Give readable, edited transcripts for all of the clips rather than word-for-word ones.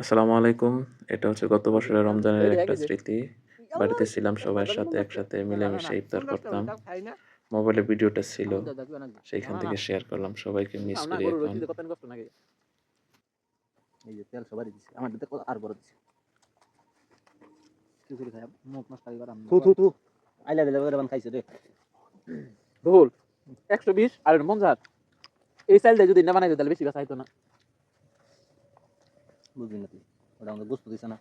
আসসালামু আলাইকুম। এটা হচ্ছে গত বছরের রমজানের একটা স্মৃতি। বাড়িতে ছিলাম সবার সাথে একসাথে মিলেমিশে ইফতার করতাম। মোবাইলে ভিডিওটা ছিল। সেইখান থেকে শেয়ার করলাম। সবাইকে মিস করি এখন। এই যে তেল সবারই দিছে আমার দিতে আর বড় দিছে কিছু খাই মুখ নষ্ট করি আমি থু আইলা দিলে ওরে বান খাইছে রে ভুল 120 আর 50 এই চাইলটা যদি না বানাইতো তাহলে বেশি বেচা হইতো না। বুঝবি না তুই ওটা আমাদের গোস্ত দিছে না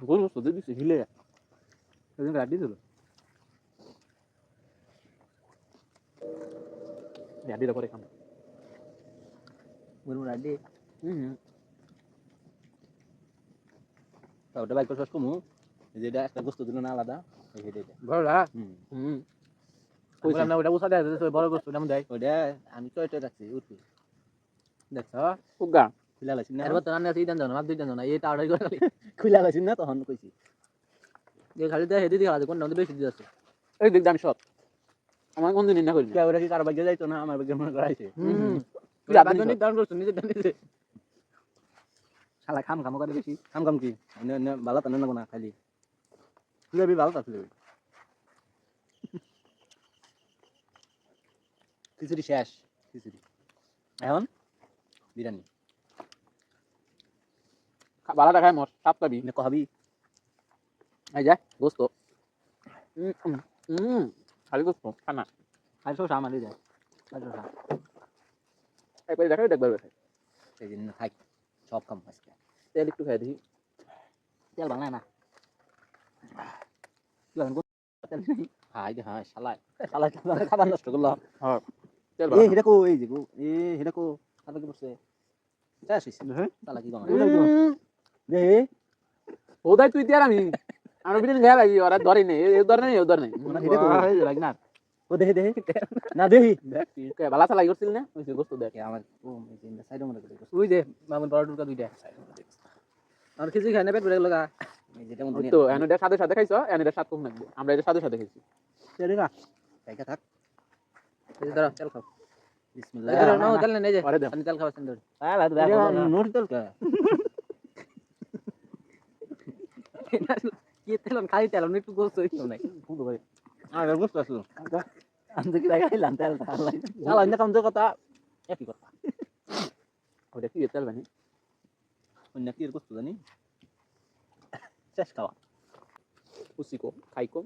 ভুল বস্তু দিয়ে দিছি হিলে সেদিন রাত দিছিল রাডিটা পরে খাম বলবো রাডি ওটা বাইক করছস কমু যেটা একটা গোস্ত দিল না আলাদা এইটা বড় না কইলাম না ওটা উসা দেয় বড় বস্তু নাম দেয় ওটা আমি চয়টা রাখছি উঠবি দেখছ উগা খুলা লাইছিস না এরপর তো রান্না সিজন জানো মাপ দিতেন না এটা অর্ডার করে খুলা লাইছিস না তখন কইছি যে খালি দেয় হেদি দিলা কোন নাম বেশি দিছে এই দেখ দাম সব আমার কোন দিন না করি কে ওরা কি কার ভাগ্যে যাইতো না আমার ভাগ্যে মনে করাইছে তুই আবাদনিক দান করছ নিজে দান দিছে শালা খাম করে বেশি খাম কি ভালো তো না খালি তুই ভালো তাছিল খিচুড়ি শেষ খিচুড়ি এখন বিরিয়ানি বালাটা খাই মোর সাপ পাবি না কহাবি এই যা গোস্ত খালি গোস্ত খানা আর সব সামালি যায় আর সব একবার দেখাই দেখবার বেশি সেই দিন খাই সব খাম আজকে তেল একটু খাই দেখি তেল বাংলা না তেল হাই দে হাই শালা খাবার নষ্ট করলো হ্যাঁ তেল এই হেডা কো এই যে গো হেডা কো আর কি বসে চাস হইছে শালা কি গম দে ওদাই তুই দিয়ার আমি আর বিদিন ঘেরা লাগি ওরা ধরে নেই এই ধরে নেই ও ধরে নেই হেডা কো লাগ না ও দেহে না দেহি দেখ কে বালা চালাই করছিল না ওই যে গোস্ত দেখ আমার ও এই যে সাইডে মনে করে ওই যে মামুন বড় টুকা দুইটা আর কিছু খাই না পেট ভরে লাগা এই যেটা মন তো এনডা সাথে সাথে খাইছো এনডা সাথে কম লাগবে আমরা এটা সাথে সাথে খাইছি সেরে না কাইকা থাক এই ধরো তেল খাও বিসমিল্লাহ ধরো নাও তেল নেই যে আমি তেল খাওয়াছেন ধরে আলা দা নোট তেল কা কি তেল খাই তেল একটু গোস্ত হইতো না ফুটো ভাই আর গোস্ত আসলো আমি দেখি লাগাইলাম তেল লাই শালা ইন্দা কাম কথা একই কথা ওটা কি তেল বানি অন্য কি গোস্ত জানি শেষ খাওয়া উসি কো খাই কম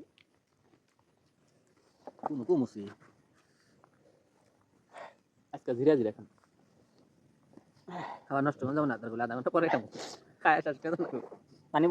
কোন মুসি আজকে ধীরে ধীরে খান খাওয়া নষ্ট হয়ে যাবে না তার বলে আধা ঘন্টা পরে খাবো খায় শেষ করে পানি